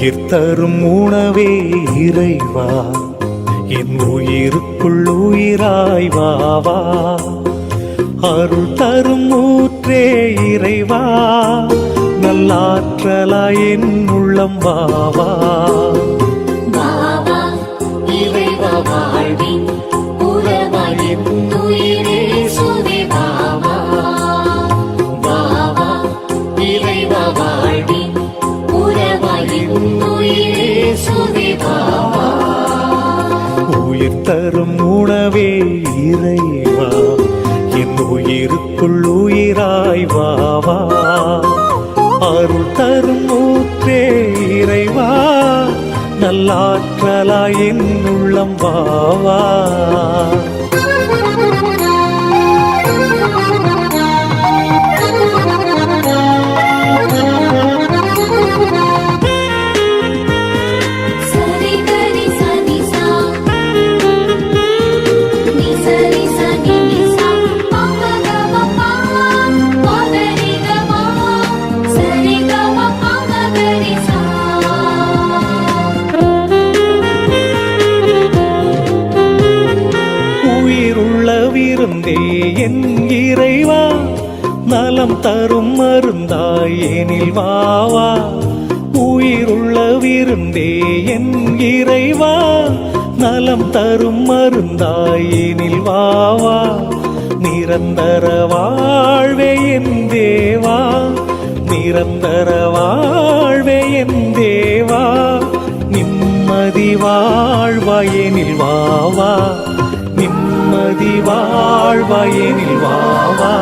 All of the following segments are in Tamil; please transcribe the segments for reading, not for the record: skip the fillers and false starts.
உயிர் தரும் உணவே இறைவா, என் உயிருக்குள் உயிராய் வாவா. அருள் தரும் ஊற்றே இறைவா, நல்லாற்றலாய் என் உள்ளம் வாவா. இறைவா வாழ்வின் உறவாய் என் உயிரே சுவே வாவா. இறைவா வாழ்வின் உறவாய் என் உயிரே சுவே வாவா. உயிர் தரும் உணவே இறைவா, என் உயிருக்குள் உயிராய் வாவா. அருள் தரும் ஊற்றே இறைவா, நல்லாற்றலாய் என் உள்ளம் வாவா. விருந்தே என் இறைவா, நலம் தரும் மருந்தாய் எனில் வாவா. உயிருள்ள விருந்தே என் இறைவா, நலம் தரும் மருந்தாய் எனில் வாவா. நிரந்தர வாழ்வே என் தேவா, நிரந்தர வாழ்வே என் தேவா. நிம்மதி வாழ்வாயெனில் வாவா, நிம்மதி வாழ்வாயெனில் வாவா.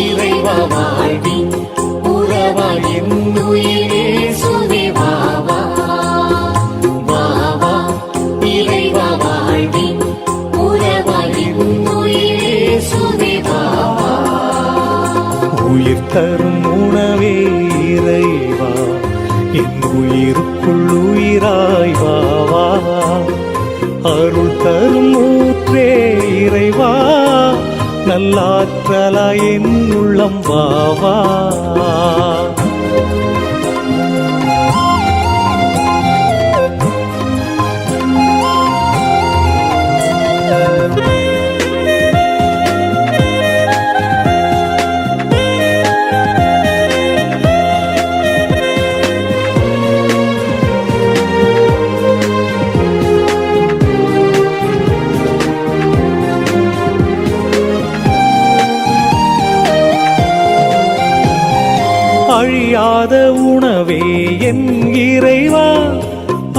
இறைவா வாழ்வின் உறவாய் என் உயிரே சுவே வாவா. இறைவா வாழ்வின் உறவாய் என் உயிரே சுவே வாவா. உயிர் தரும் உணவே இறைவா, என் உயிருக்குள் உயிராய் வாவா. அருள் தரும் ஊற்றே இறைவா, நல்லாற்றலாய் என் உள்ளம் வாவா. அழியாத உணவே என் இறைவா,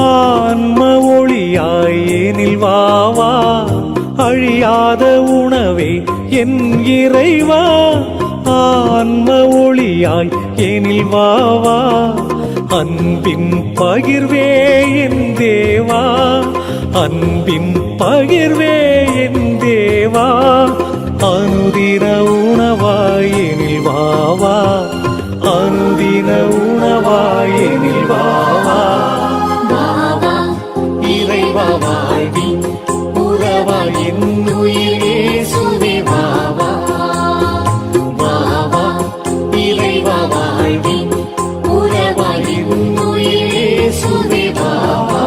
ஆன்ம ஒளியாய் எனில் வாவா. அழியாத உணவே என் இறைவா, ஆன்ம ஒளியாய் எனில் வாவா. அன்பின் பகிர்வே என் தேவா, அன்பின் பகிர்வே என் தேவா. அனுதின உணவாய் எனில் வாவா, அனுதின உணவாயெனில் வாவா. இறைவா வாழ்வின் உறவாய் என் உயிரே சுவே வாவா. இறைவா வாழ்வின் உறவாய் என் உயிரே சுவே வாவா.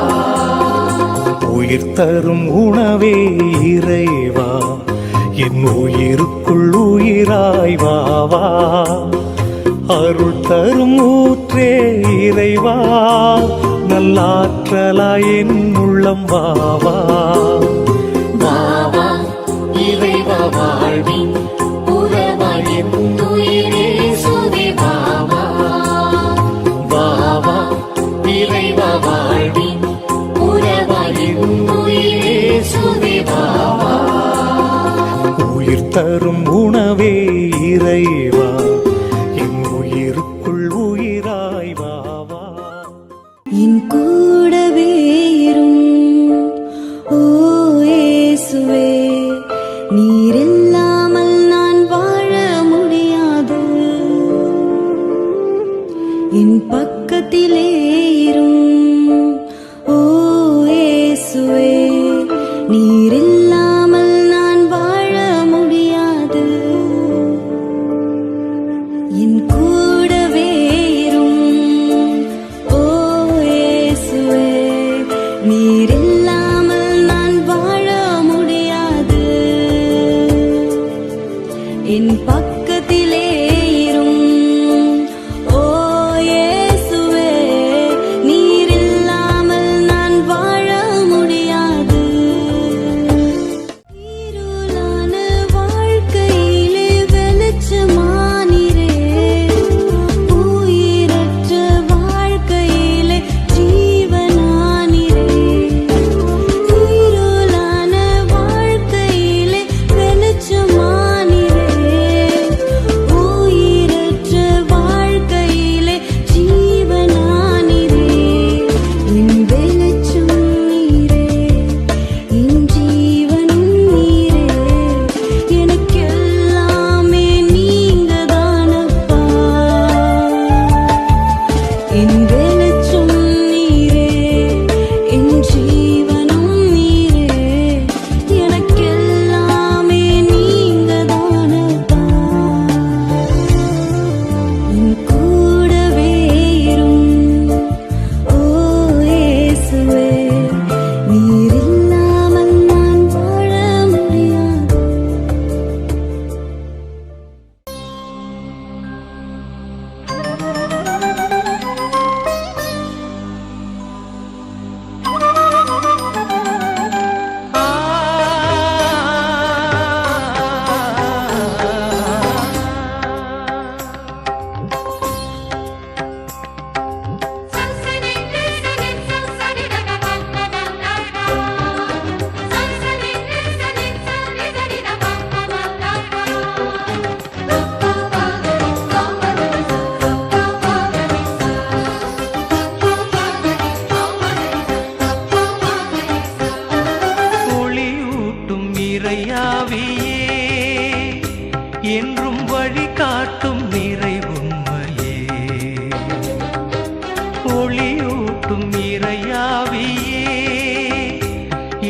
உயிர் தரும் உணவே இறைவா, என் உயிருக்குள் உயிராய் வாவா. அருள் தரும் ஊற்றே இறைவா, நல்லாற்றலாய் என் உள்ளம் வாவா. இறைவா வாழ்வின் உறவாய் என் உயிரே சுவே வாவா. இறைவா வாழ்வின் உறவாய் என் உயிரே சுவே வாவா. உயிர் தரும் உணவே இறைவா, உயிருக்குள் உயிராய் வாவா. என் கூடவே இரும் ஓ இயேசுவே, நீர் இல்லாமல் நான் வாழ முடியாது. என் பக்கத்திலே இரும் ஓ இயேசுவே, நீர் இல்லாமல் நான் வாழ முடியாது. என் கூடவே இரும் வழி காட்டும் நிறை உண்மையே, ஒளியூட்டும் இறையாவியே,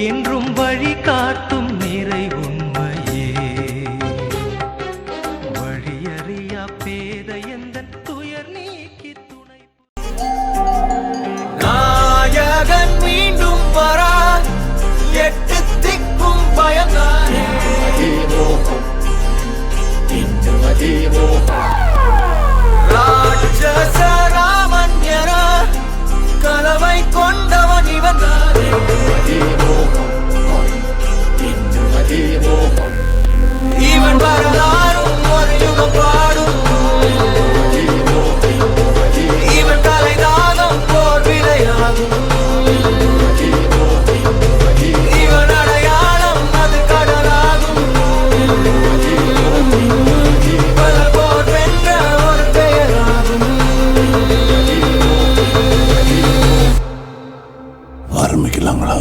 என்றும் வழி காட்டும் நிறை உண்மையே, வழியறியா பேத எந்தன் துயர் நீக்கி துணை. நாயகன் மீண்டும் வரா, எட்டு திக்கும் பயந்தானே. ராட்சச ராமன் என கலவை கொண்டவன் இவன் தானே. இவன் வரலாறும் ஒரு யுகம் பாடும், இவன் தலைதாகம் போர் விளையாகும், இவன் அடையாளம் அது கடலாகும், பல போர் வென்ற ஒரு பெயராகும். ஆரம்பிக்கலாங்களா?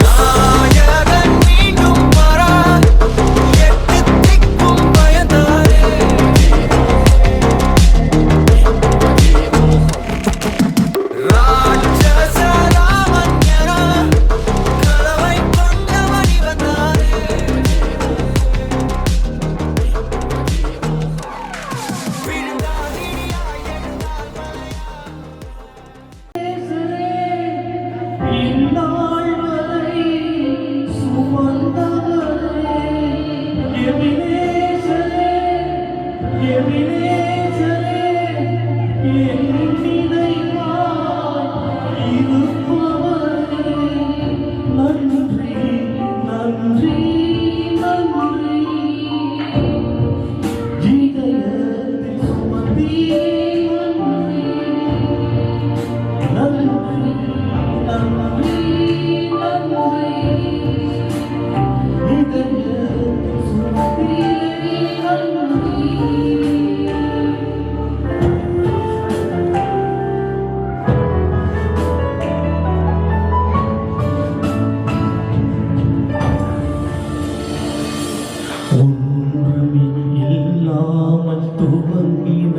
நாயகன் மீண்டும் வரா, எட்டு திக்கும் பயந்தானே. ராட்சச ராமன் என கலவை கொண்டவன் இவன் தானே. விழுந்தால் இடியாய் எழுந்தால் மலையாய். ஒன்றுமே இல்லாமல் துவங்கின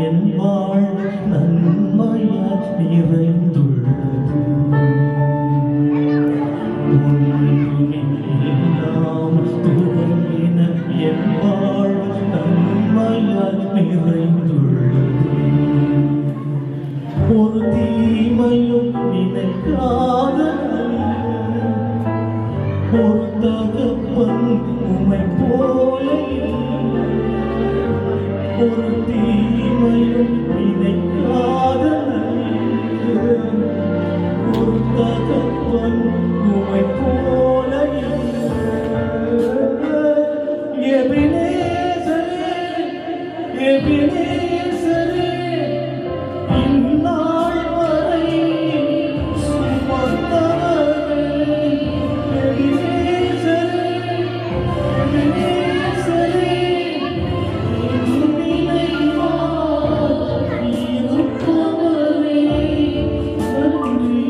என் வாழ்வு நன்மையால் நிறைந்துள்ளது. ஒன்றுமே இல்லாமல் துவங்கின என் வாழ்வு நன்மையால் நிறைந்துள்ளது. ஒரு தீமையும் நினைக்காத ஒரு தகப்பன் உம்மை போல ஒரு தீமையும் நினைக்காத ஒரு தகப்பன் உம்மை போல எபினேசரே, எபினேசரே, இந்நாள் வரை சுமந்தவரே. எபினேசரே, எபினேசரே, என் நினைவாய் இருப்பவரே. நன்றி,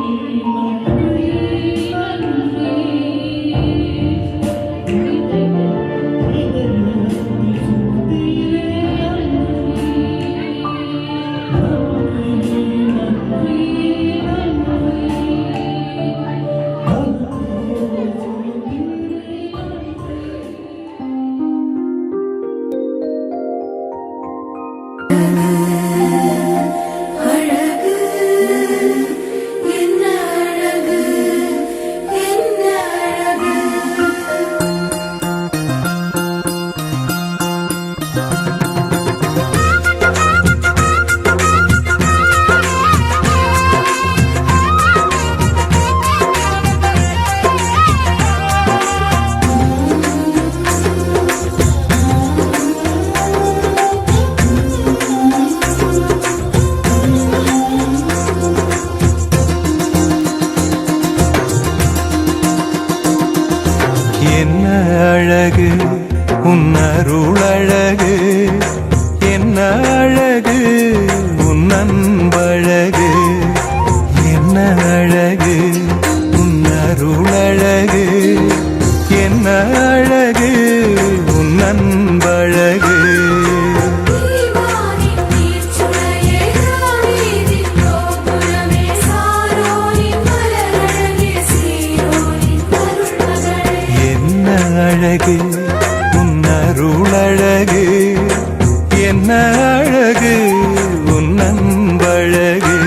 நன்றி, நன்றி. இதயத்தில் சுத்தீரே நன்றி. அழகு உன் அன்பழகு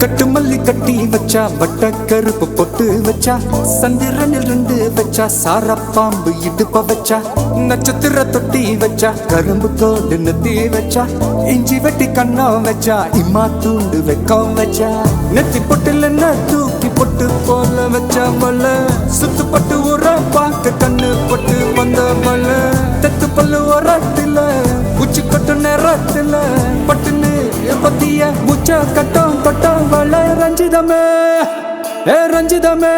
கட்டு மல்லி கட்டி வச்சா வட்ட கருப்பு பொட்டு வச்சா சந்திரனில் ரெண்டு வச்சா சார பாம்பு இடுப்ப வச்சா நட்சத்திர தொட்டி வச்சா கரும்பு கோடு நெத்தி வச்சா இஞ்சி வெட்டி கண்ணம் வச்சா இம்மா தூண்டு வெக்கம் வச்சா நெத்தி பொட்டுல தூக்கி பொட்டு போல வச்சா வல சுத்து பட்டு உர பார்க்க கண்ணு பொட்டு வந்த வல தெத்து பல்லு உரத்துல உச்சி கொட்டு நேரத்துல பட்டுன்னு பத்திய முச்ச கட்டம் பட்டம் வள ரஞ்சிதமே ஏ ரஞ்சிதமே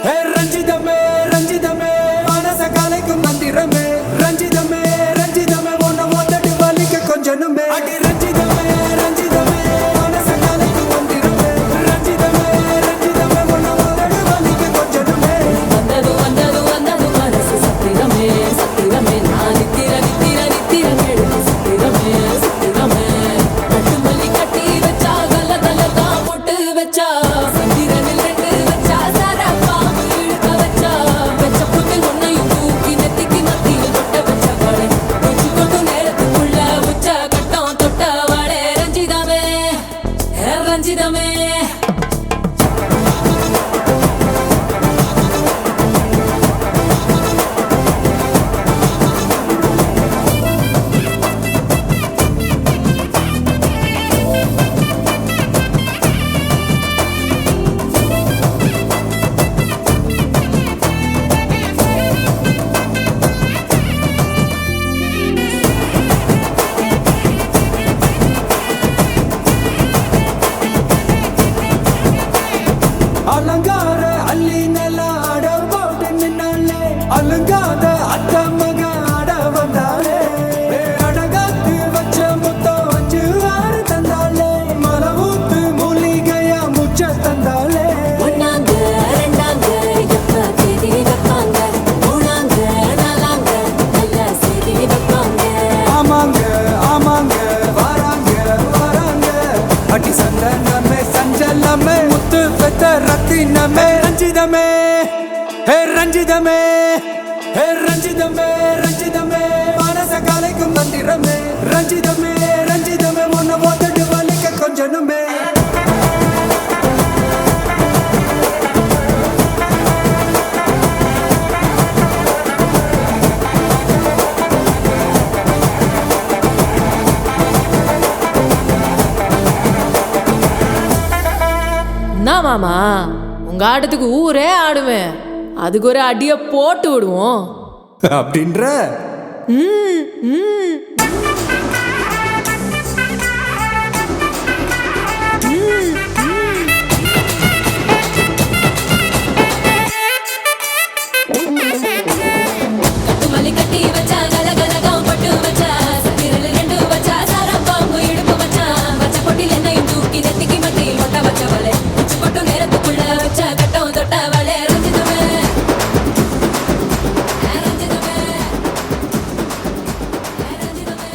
ஏ ரஞ்சிதமே ரஞ்சிதமே மனச கலைக்கும் மந்திரமே ரஞ்சிதமே ரஞ்சிதமே ஒன்ன ஒத்தடி வலிக்க கொஞ்சனுமே அடி ரஞ்சிதமே ரஞ்சிதமே மனச கலைக்கும் மந்திரமே ரஞ்சிதமே ரஞ்சிதமே ஒன்ன ஒத்தடி வலிக்க கொஞ்சனுமே வந்தது வந்தது வந்தது மனசு சத்திரமே சத்திரமே நான் நித்திர நித்திர நித்திர கேடு சத்திரமே சத்திரமே கட்டு மல்லி கட்டி வச்சா கல கல தான் போட்டு வச்சா சந்திரனில் ரெண்டு வச்சா சார பாம்பு ரத்தினமே முத்து பெத்த ரத்தினமே ரஞ்சிதமே ஹே ரஞ்சிதமே ஹே ரஞ்சிதமே ரஞ்சிதமே மனச கலைக்கும் மந்திரமே ரஞ்சிதமே ரஞ்சிதமே உன்னை ஓத்தட்டு வலிக்க கொஞ்சனுமே என்ன மாமா உங்க ஆட்டத்துக்கு ஊரே ஆடுவேன், அதுக்கு ஒரு அடிய போட்டு விடுவோம் அப்படின்ற கட்டுமல்லி கட்டி வச்சா கலகலகம் பட்டு வச்சா சத்திரல ரெண்டு வச்சா சாரம் பாம்பு இடுப்பு வச்சா வச்ச பொட்டில் என்னையும் தூக்கி நெத்திக்கு மட்டியில் ஒட்ட வச்சவளே உச்சி கொட்டு நேரத்துக்குள்ள வச்ச கட்டம் தொட்டவளே ரஞ்சிதமே ரஞ்சிதமே ரஞ்சிதமே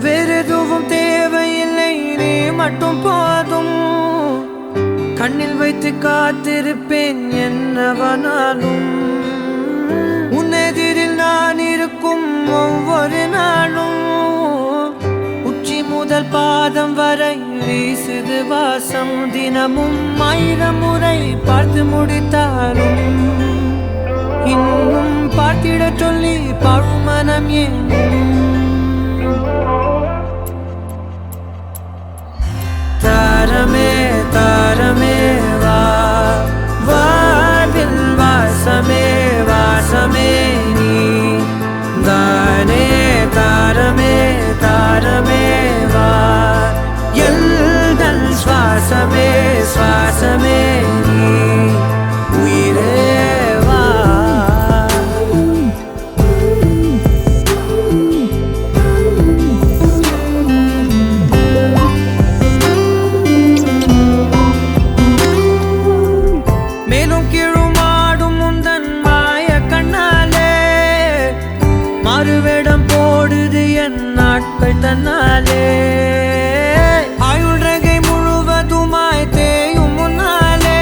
வேறெதுவும் தேவையில்லை, நீ மட்டும் போதும். கண்ணில் வைத்து காத்திருப்பேன் என்னவனாலும். உன்னெதிரில் நான் இருக்கும் ஒவ்வொரு நாளும். உச்சி முதல் பாதம் வரை வீசுது வாசம். தினமும் 1000 முறை பார்த்து முடித்தாலும் இன்னும் பார்த்திட சொல்லி பழுமனம் ஏன் தாரமே தாரமே வா வாழ்வில் வாசமே வாசமே நீ தானே தாரமே தாரமே வா எல்தல் சுவாசமே சுவாசமே நீ உயிரே வா மேலும் கீழுமாடும் முந்தன் மாய கண்ணாலே மாறுவேடம் போடுது என் நாட்கள் தன்னாலே. ஆயுள் ரகை முழுவதுமாய் தேயும் முன்னாலே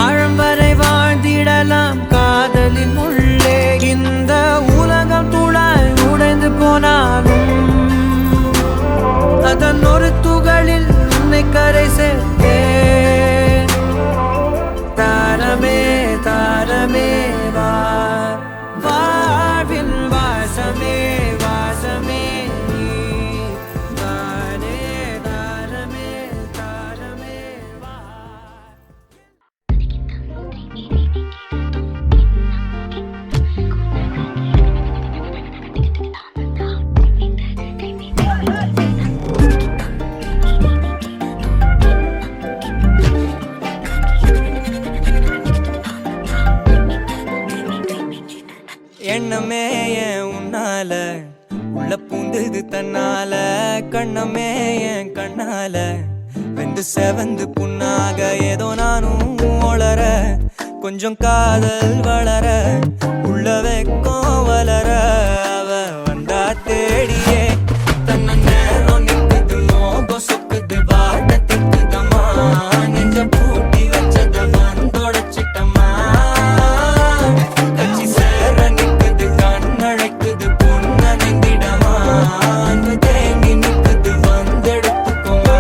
ஆழம் வரை வாழ்ந்திடலாம் காதலின் உள்ளே. இந்த உலகம் துளாய் உடைந்து போனாலும் அதன் ஒரு துகளில் உன்னை கரை சேர்த்தேன். தாரமே தாரமே வா வாழ்வின் வாசமே வாசமே நீ கண்ணால உள்ள பூந்தது தன்னால கண்ணமே என் கண்ணால வெந்து செவந்து புண்ணாக ஏதோ நானும் ஒளர கொஞ்சம் காதல் வளர உள்ள வெக்கம் வளர அவ வந்தா தேடியே தன்ன நேரம் நிக்குது மோகம் சொக்குது வாட்ட திக்குதம்மா நெஞ்ச பூட்டி வச்சத வந்தொடச்சிட்டம்மா கட்சி சேர நிக்குது கண்ணழைக்குது பொண்ண நெங்கிடமா அன்பு தேங்கி நிக்குது வந்தெடுத்துக்குமா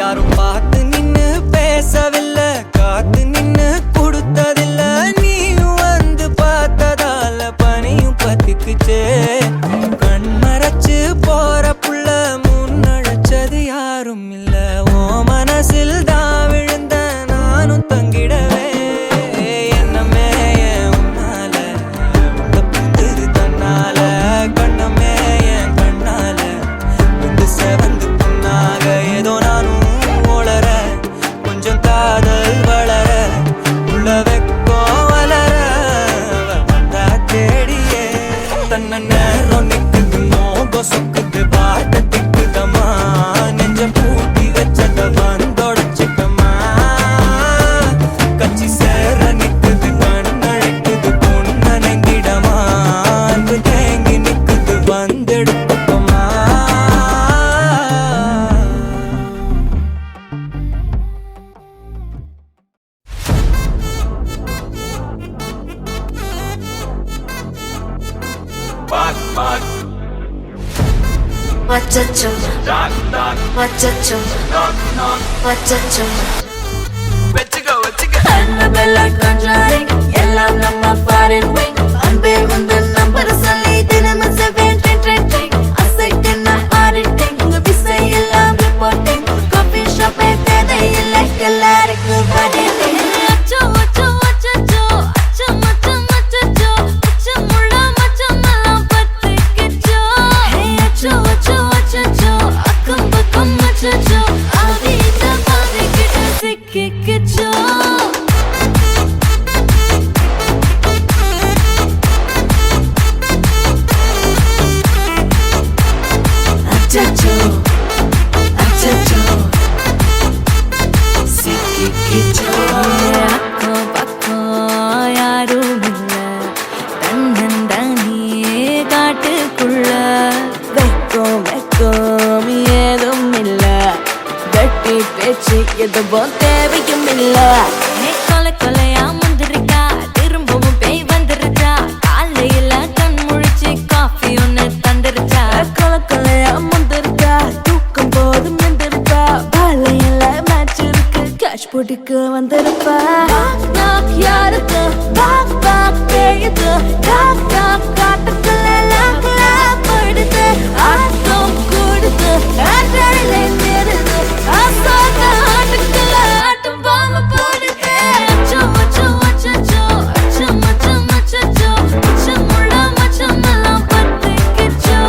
யாரும் பார்த்து நின்னு பேசவில்லை காத்து நின்னு கொடுத்ததில்ல நீயும் வந்து பார்த்ததால பனியும் பத்திக்குச்சே கண் மறைச்சு போற புள்ள முன்னழைச்சது யாரும் இல்ல ஓ மனசில் தான் விழுந்த நானும் தங்கிடவே என்னமே என் உன்னால உள்ள புந்தது தன்னால கண்ணமே என் கண்ணால வந்து செவந்து புண்ணாக ஏதோ நானும் ஒளர கொஞ்சம் காதல் வளர உள்ள வெக்கோ வளர வந்தா தேடியே தன்ன நேரம் நிக்குது மோகம் சொக்குது பாட்ட திக்குதம்மா நெஞ்ச பூட்டி வச்சத வந்தொடச்சிட்டம்மா கட்சி சேர நிக்குது கண்ணழைக்குது பொண்ண நெங்கிடமா அன்பு தேங்கி நிக்குது வந்தெடுத்துக்கம்மா Wachacho, wachacho, wachacho. Annabella conjuring, எல்லாம் நம்ம foreign wing. அன்பே உந்தன் நம்பர் சொல்லி தினமும் 7 அசைக்கின ஆடிட்டிங் உங்க விசை எல்லாம் ரிப்போர்ட்டிங் காஃபி ஷாப்பே தேவையில்லை எல்லாருக்கும் படிட்டிங் அச்சோ அச்சோ அச்சோ அச்சோ மச்சம் அச்சோ அச்சமுள்ள மச்சமெல்லாம் பத்திக்கிச்சோ ஹே அச்சோ அச்சோ அச்சோ அக்கம் பக்கம் அச்சோ ஆதிட்ட பாதிக்கிட்ட சிக்கிக்கிச்சோ அச்சோ அச்சோ சிக்கிக்கிச்சோ அக்கம் பக்கம் யாரும் இல்ல தன்னந்தானியே காட்டுக்குள்ள வெக்கம் வெக்கம் ஏதும் இல்ல கட்டி பேச்சு எதுவும் தேவையும் இல்ல கொலை கொலையா முந்திருக்கா திரும்பவும் பேய் வந்துருச்சா காலையில கண் முழிச்சு காஃபி ஒன்னு தந்துருச்சா கொலை கொலையா முந்திருக்கா தூக்கம் போதும் எந்திருக்கா பாலையில மேட்ச் இருக்கு கேஷ் போட்டுக்கு வந்திருப்பா யாருக்கு பாக் பாக் பேயுது டாக் டாக் காட்டுக்குள்ள லாக்லா படுது ஆட்டம் கூடுது ஆட்டடிலே நேருது ஆசாக ஆட்டுக்குள்ள ஆட்டம் பாம்பு போடுது அச்சோ அச்சோ அச்சோ அச்சோ மச்சம் அச்சோ அச்சமுள்ள மச்சமெல்லாம் பத்திக்கிச்சோ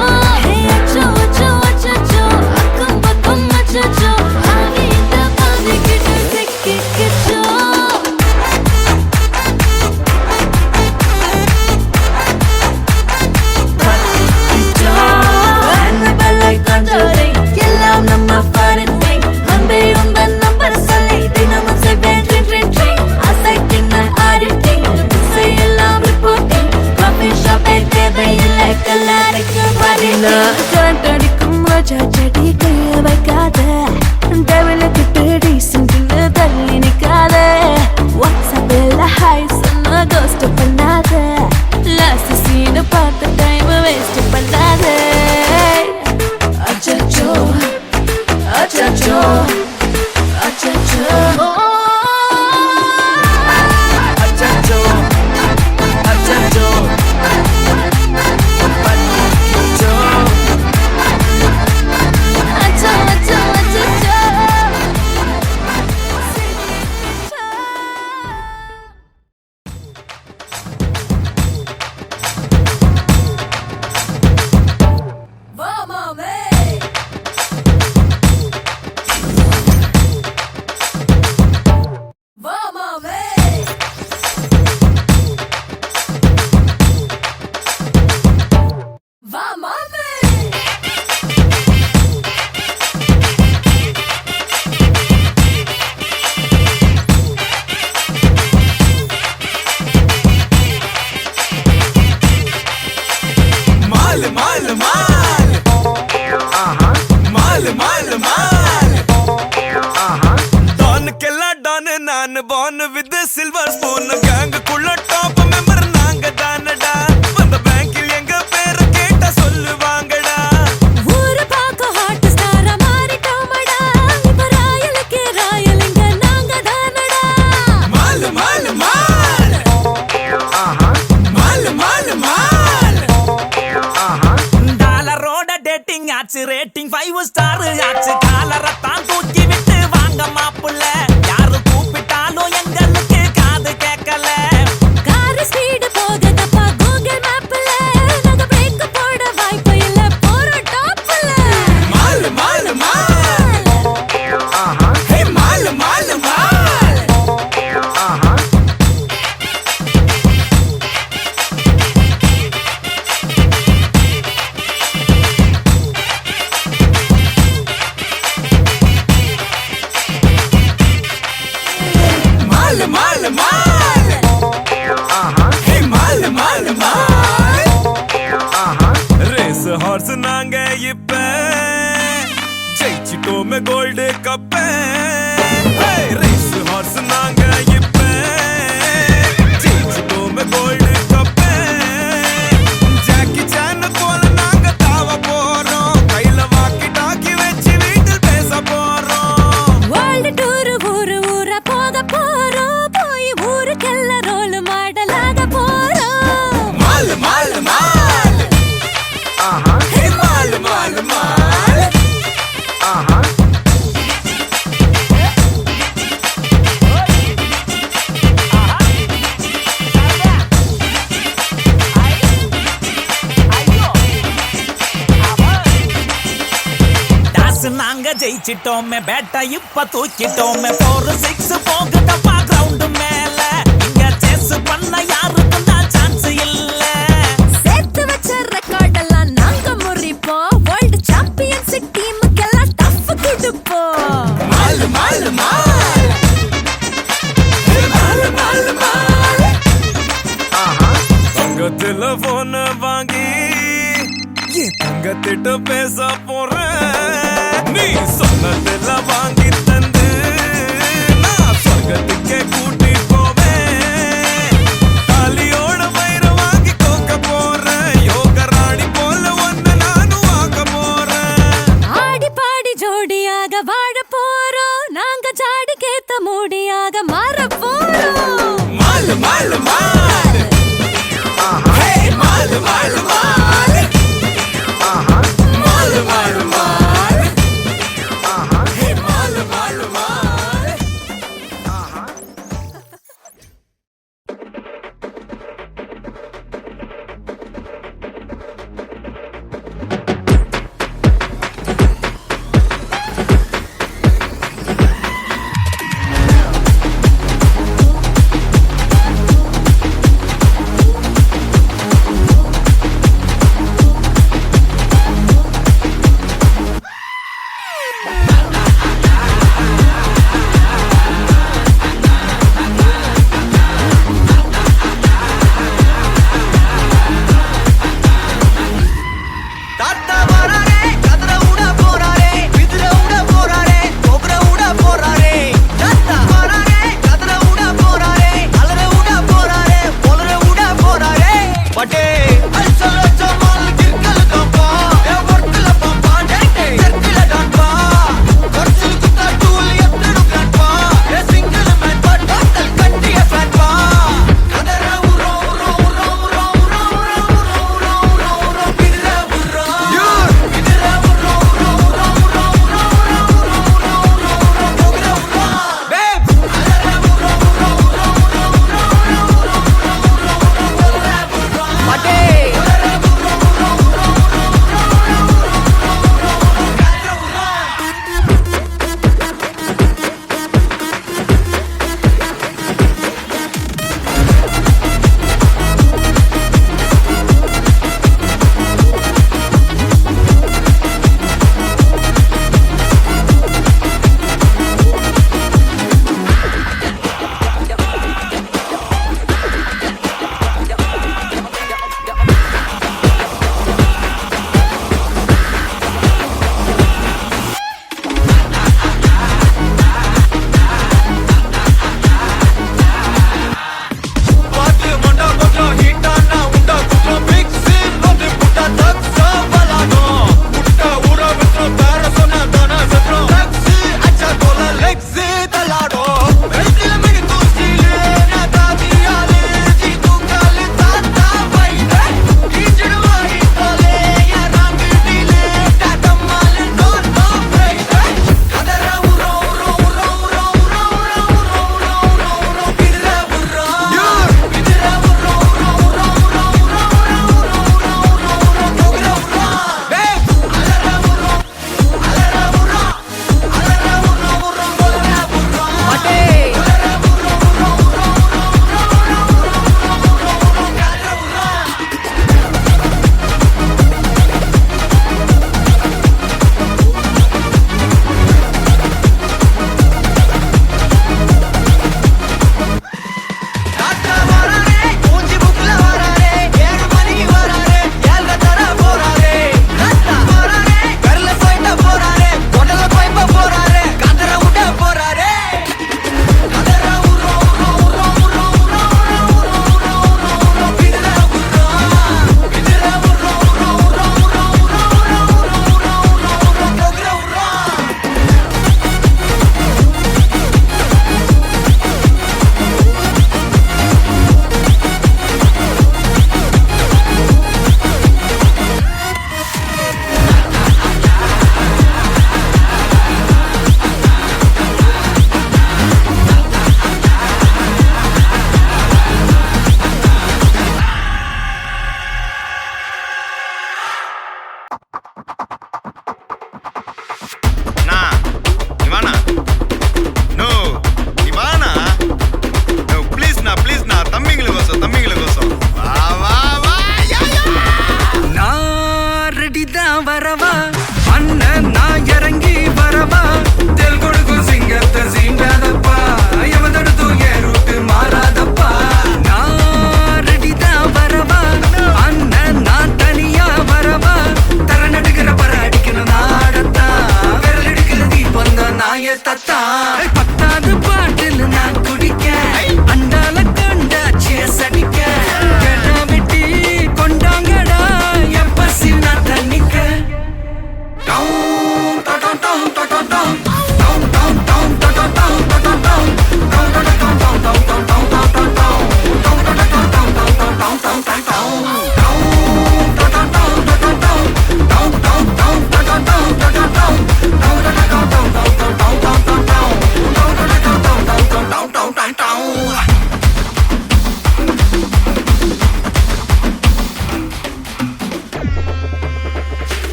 ஹே அச்சோ அச்சோ அச்சோ அக்கம் பக்கம் அச்சோ ஆதிட்ட பாதிக்கிட்ட சிக்கிக்கிச்சோ Annabella conjuring, எல்லாம் நம்ம foreign wing. அன்பே உந்தன் நம்பர் சொல்லி தினமும் 7 அசைக்கின ஆடிட்டிங் விசை எல்லாம் ரிப்போர்ட்டிங் காஃபி ஷாப்பே தேவையில்லை எல்லாருக்கு பதில் கண்டடிக்கும் ரோஜா செடி கைய வைக்காத டெவல கிட்ட டீசன்ட்னு தள்ளி நிக்காத வாட்ஸ்அப்பில் ஹாய் சொன்ன கோஸ்ட் பண்ணாத லாஸ்ட் சீனை பார்த்த டைம் வேஸ்ட் பண்ணாத அச்சச்சோ அச்சச்சோ அச்சச்சோ அச்சச்சோ அச்சச்சோ ஆச்சு ரேட்டிங் 5 ஸ்டார் ஆச்சு காலரத்தான் தூக்கி விட்டு வாங்க மாப்புள்ள யாரு கூப்பிட்டாலும் எங்களுக்கு காது கேட்கல கார் ஸ்பீடு போகுதப்பா கூகுள் மேப்ல நாங்க பிரேக் போட வாய்ப்பு இல்ல போற டாப்ல மால் மால் மால் ஹே மால் மால் மால் மால் மால் மால் ஹே மால் மால் மால் ரேஸ் ஹார்ஸ் நாங்க இப்ப ஜெயிச்சிட்டோமே கோல்டு கப்ப ரேஸ் ஹார்ஸ் நாங்க இப்ப ஜெயிச்சிட்டோமே கோல்டு கப்ப ஜாக்கி சான் போல நாங்க தாவ போறோம் கையில வாக்கி டாக்கி வச்சு வீட்டில் பேச போறோம் வேர்ல்ட் டூர் ஊரு ஊரா போக போறோம் போய் ஊருக்கெல்லாம் ரோல் மாடலாக போறோம் மால் மால் மால் ஹே மால் மால் மால் டாஸ் நாங்க ஜெயிச்சிட்டோமே பேட்டை இப்ப தூக்கிட்டோமே 4-6 போகுதப்பா கிரவுண்ட் மேல இங்க சேஸ் பண்ண யாருக்கும் தான் சான்ஸ் இல்ல சேர்த்து வச்ச ரெக்கார்ட் எல்லாம் நாங்க முறிப்போம் வேர்ல்ட் சாம்பியன்ஷிப் டீமுக்கெல்லாம் டஃப் கொடுப்போம் மால் மால் மால் ஹே மால் மால் மால் தங்கத்துல போன வாங்கி என் தங்கத்திட்ட பேச போறேன் நீ சொன்னதுல வாங்கி தந்து நான் சொர்க்கத்துக்கே கூட்டி போவேன் தாலியோட வயிற வாங்கி கோக்க போறேன் யோக ராணி போல ஒன்னு நானும் ஆக்க போறேன் ஆடி பாடி ஜோடியாக வாழ போறோம் நாங்க ஜாடிக்கேத்த மூடியாக மாற போறோம் மால் மால் மால் ஹே மால் மால் மால் மால் மால் மால் ஹே மால் மால் மால்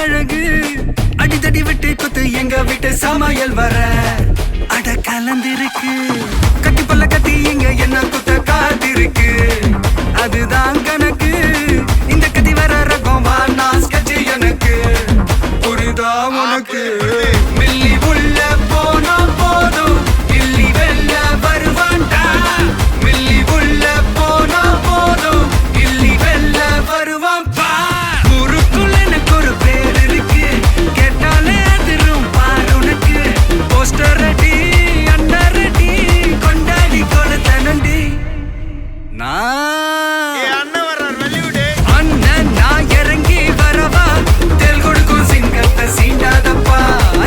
அழகு அடிதடி விட்டு குத்து எங்க வீட்டு சமையல் வர அட கலந்திருக்கு கட்டி பல்ல கட்டி இங்க என்ன குத்த காத்திருக்கு அதுதான் கணக்கு இந்த கதி வர ரகம் வா நான் ஸ்கெட்ச் எனக்கு புரிதா உனக்கு மில்லி உள்ள போனா போதும் இல்லி வெல்ல வருவான்டா மில்லி உள்ள போனா போதும் இல்லி வெல்ல வருவான் பார் ஊருக்குள்ள எனக்கு ஒரு பேர் இருக்கு கேட்டாலே அதிரும் பார் உனக்கு போஸ்டர் ரெடி அண்டர் ரெடி கொண்டாடி கொளுத்தனண்டி அண்ணன் நான் இறங்கி வரவா தெல் கொடுக்கும் சிங்கத்தை சீண்டாதப்பா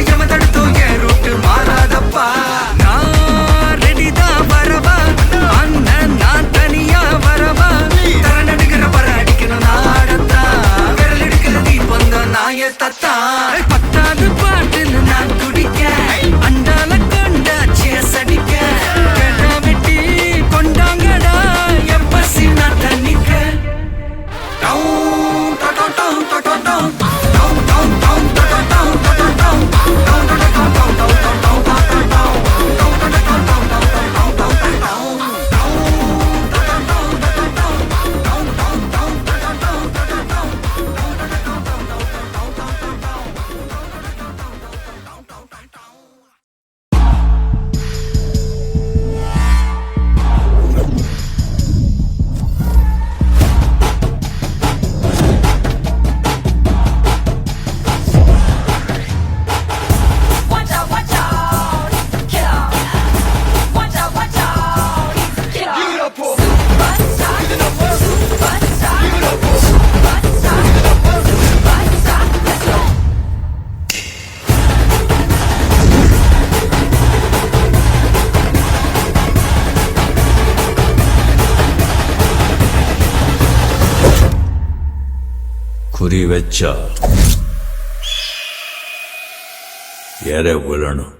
எவன் தடுத்தும் என் ரூட்டு மாறாதப்பா நான் ரெடி தான் வரவா அண்ணன் நான் தனியா வரவா தரன் எடுக்கிற பர அடிக்கணும் நாடத்தா விரல் எடுக்கிற தீபம் தான் நாய தத்தா பத்தாவது பாட்டில் நான் குடிக்க அண்டால கொண்டா சேஸ் அடிக்க கேட்டா வெட்டி கொண்டாங்கடா என் பசி நான் தண்ணிக்க Watch out, watch out, killer. Watch out, watch out, killer. Superstar, superstar, superstar, superstar. Let's go. குறி வச்சா எற விழணும்.